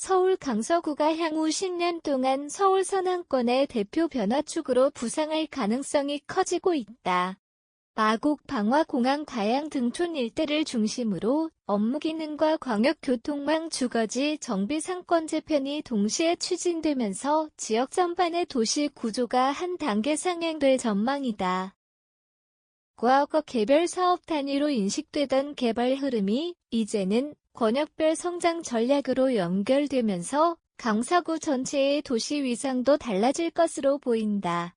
서울 강서구가 향후 10년 동안 서울 서남권의 대표 변화축으로 부상할 가능성이 커지고 있다. 마곡, 방화, 공항, 가양, 등촌 일대를 중심으로 업무 기능과 광역교통망 주거지 정비 상권 재편이 동시에 추진되면서 지역 전반의 도시 구조가 한 단계 상향될 전망이다. 과거 개별 사업 단위로 인식되던 개발 흐름이 이제는 권역별 성장 전략으로 연결되면서 강서구 전체의 도시 위상도 달라질 것으로 보인다.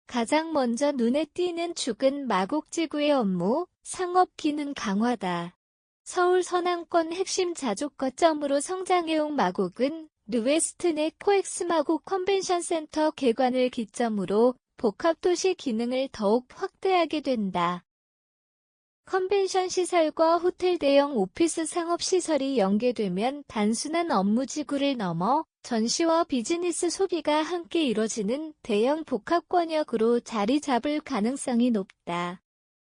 가장 먼저 눈에 띄는 축은 마곡지구의 업무, 상업 기능 강화다. 서울 서남권 핵심 자족 거점으로 성장해온 마곡은 뉴웨스트내 코엑스 마곡 컨벤션 센터 개관을 기점으로 복합도시 기능을 더욱 확대하게 된다. 컨벤션 시설과 호텔 대형 오피스 상업시설이 연계되면 단순한 업무지구를 넘어 전시와 비즈니스 소비가 함께 이뤄지는 대형 복합권역으로 자리 잡을 가능성이 높다.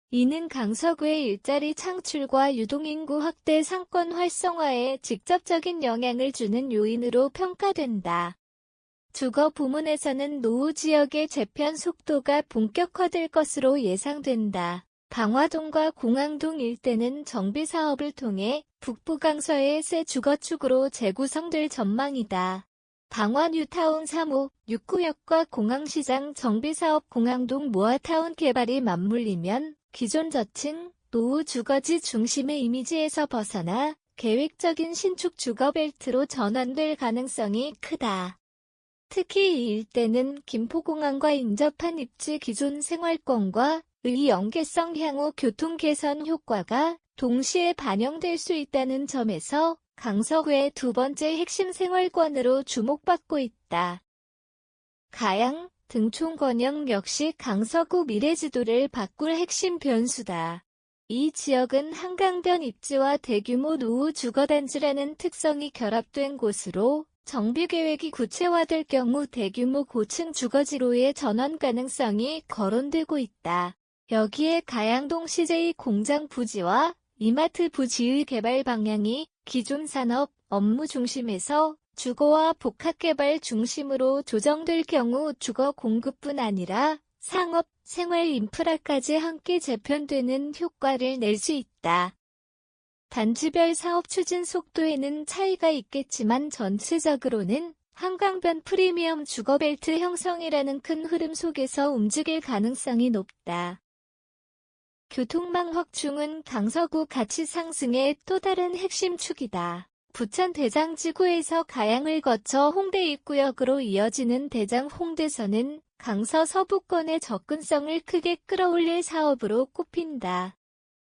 이는 강서구의 일자리 창출과 유동인구 확대 상권 활성화에 직접적인 영향을 주는 요인으로 평가된다. 주거 부문에서는 노후 지역의 재편 속도가 본격화될 것으로 예상된다. 방화동과 공항동 일대는 정비 사업을 통해 북부 강서의 새 주거축으로 재구성될 전망이다. 방화 뉴타운 3호, 6구역과 공항시장 정비사업 공항동 모아타운 개발이 맞물리면 기존 저층, 노후 주거지 중심의 이미지에서 벗어나 계획적인 신축 주거벨트로 전환될 가능성이 크다. 특히 이 일대는 김포공항과 인접한 입지 기존 생활권과 의 연계성 향후 교통 개선 효과가 동시에 반영될 수 있다는 점에서 강서구의 두 번째 핵심 생활권으로 주목받고 있다. 가양, 등촌 권역 역시 강서구 미래지도를 바꿀 핵심 변수다. 이 지역은 한강변 입지와 대규모 노후 주거단지라는 특성이 결합된 곳으로 정비계획이 구체화될 경우 대규모 고층 주거지로의 전환 가능성이 거론되고 있다. 여기에 가양동 CJ 공장 부지와 이마트 부지의 개발 방향이 기존 산업, 업무 중심에서 주거와 복합개발 중심으로 조정될 경우 주거 공급뿐 아니라 상업, 생활 인프라까지 함께 재편되는 효과를 낼 수 있다. 단지별 사업 추진 속도에는 차이가 있겠지만 전체적으로는 한강변 프리미엄 주거벨트 형성이라는 큰 흐름 속에서 움직일 가능성이 높다. 교통망 확충은 강서구 가치 상승의 또 다른 핵심 축이다. 부천 대장지구에서 가양을 거쳐 홍대 입구역으로 이어지는 대장 홍대선은 강서 서부권의 접근성을 크게 끌어올릴 사업으로 꼽힌다.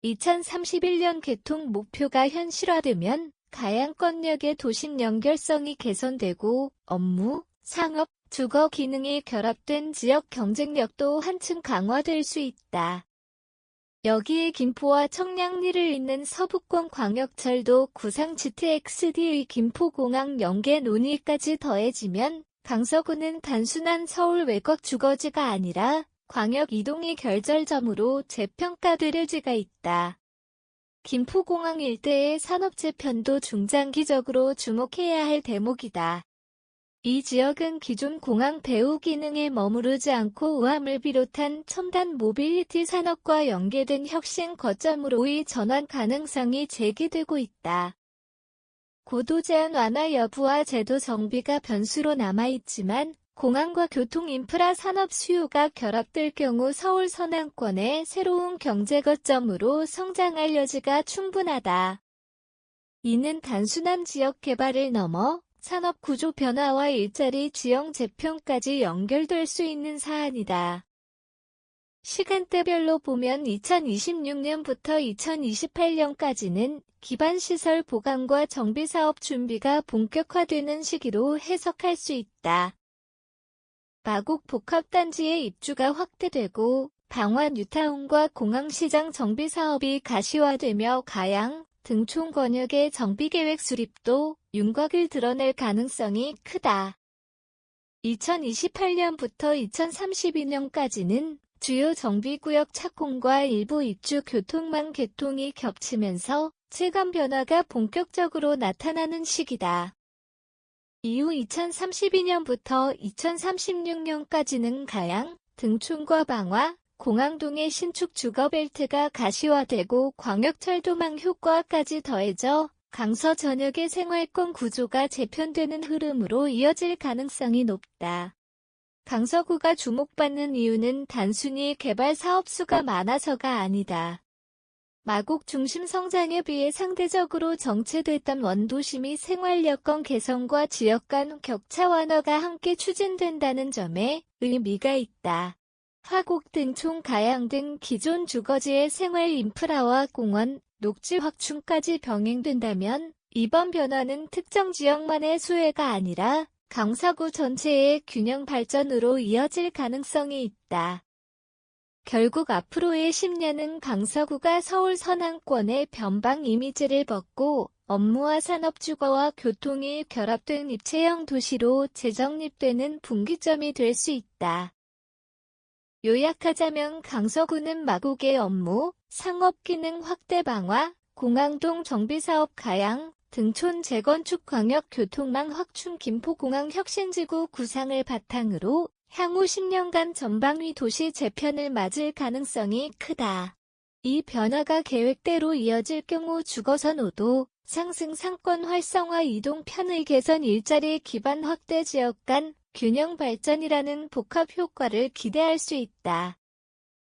2031년 개통 목표가 현실화되면 가양권역의 도심 연결성이 개선되고 업무, 상업, 주거 기능이 결합된 지역 경쟁력도 한층 강화될 수 있다. 여기에 김포와 청량리를 잇는 서부권 광역철도 구상 GTX-D의 김포공항 연계 논의까지 더해지면 강서구는 단순한 서울 외곽 주거지가 아니라 광역 이동의 결절점으로 재평가될 여지가 있다. 김포공항 일대의 산업 재편도 중장기적으로 주목해야 할 대목이다. 이 지역은 기존 공항 배후 기능에 머무르지 않고 우함을 비롯한 첨단 모빌리티 산업과 연계된 혁신 거점으로의 전환 가능성이 제기되고 있다. 고도 제한 완화 여부와 제도 정비가 변수로 남아있지만 공항과 교통 인프라 산업 수요가 결합될 경우 서울 서남권의 새로운 경제 거점으로 성장할 여지가 충분하다. 이는 단순한 지역 개발을 넘어 산업 구조 변화와 일자리 지형 재편까지 연결될 수 있는 사안이다. 시간대별로 보면 2026년부터 2028년까지는 기반시설 보강과 정비사업 준비가 본격화되는 시기로 해석할 수 있다. 마곡 복합단지의 입주가 확대되고 방화 뉴타운과 공항시장 정비사업이 가시화되며 가양, 등촌 권역의 정비계획 수립도 윤곽을 드러낼 가능성이 크다. 2028년부터 2032년까지는 주요 정비구역 착공과 일부 입주 교통망 개통이 겹치면서 체감 변화가 본격적으로 나타나는 시기다. 이후 2032년부터 2036년까지는 가양, 등촌과 방화, 공항동의 신축 주거벨트가 가시화되고 광역철도망 효과까지 더해져 강서 전역의 생활권 구조가 재편되는 흐름으로 이어질 가능성이 높다. 강서구가 주목받는 이유는 단순히 개발 사업 수가 많아서가 아니다. 마곡 중심 성장에 비해 상대적으로 정체됐던 원도시 및 생활 여건 개선과 지역 간 격차 완화가 함께 추진된다는 점에 의미가 있다. 화곡, 등촌, 가양 등 기존 주거지의 생활 인프라와 공원, 녹지 확충까지 병행된다면 이번 변화는 특정 지역만의 수혜가 아니라 강서구 전체의 균형 발전으로 이어질 가능성이 있다. 결국 앞으로의 10년은 강서구가 서울 서남권의 변방 이미지를 벗고 업무와 산업 주거와 교통이 결합된 입체형 도시로 재정립되는 분기점이 될 수 있다. 요약하자면 강서구는 마곡의 업무, 상업 기능 확대 방화, 공항동 정비사업 가양, 등촌 재건축 광역 교통망 확충 김포공항 혁신지구 구상을 바탕으로 향후 10년간 전방위 도시 재편을 맞을 가능성이 크다. 이 변화가 계획대로 이어질 경우 주거선호도 상승, 상권 활성화, 이동 편의 개선, 일자리 기반 확대, 지역 간 균형 발전이라는 복합 효과를 기대할 수 있다.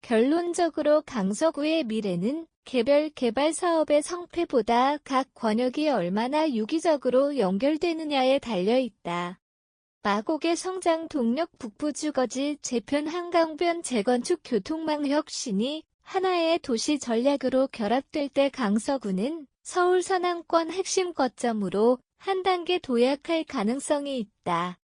결론적으로 강서구의 미래는 개별 개발 사업의 성패보다 각 권역이 얼마나 유기적으로 연결되느냐에 달려 있다. 마곡의 성장 동력, 북부 주거지 재편, 한강변 재건축, 교통망 혁신이 하나의 도시 전략으로 결합될 때 강서구는 서울 서남권 핵심 거점으로 한 단계 도약할 가능성이 있다.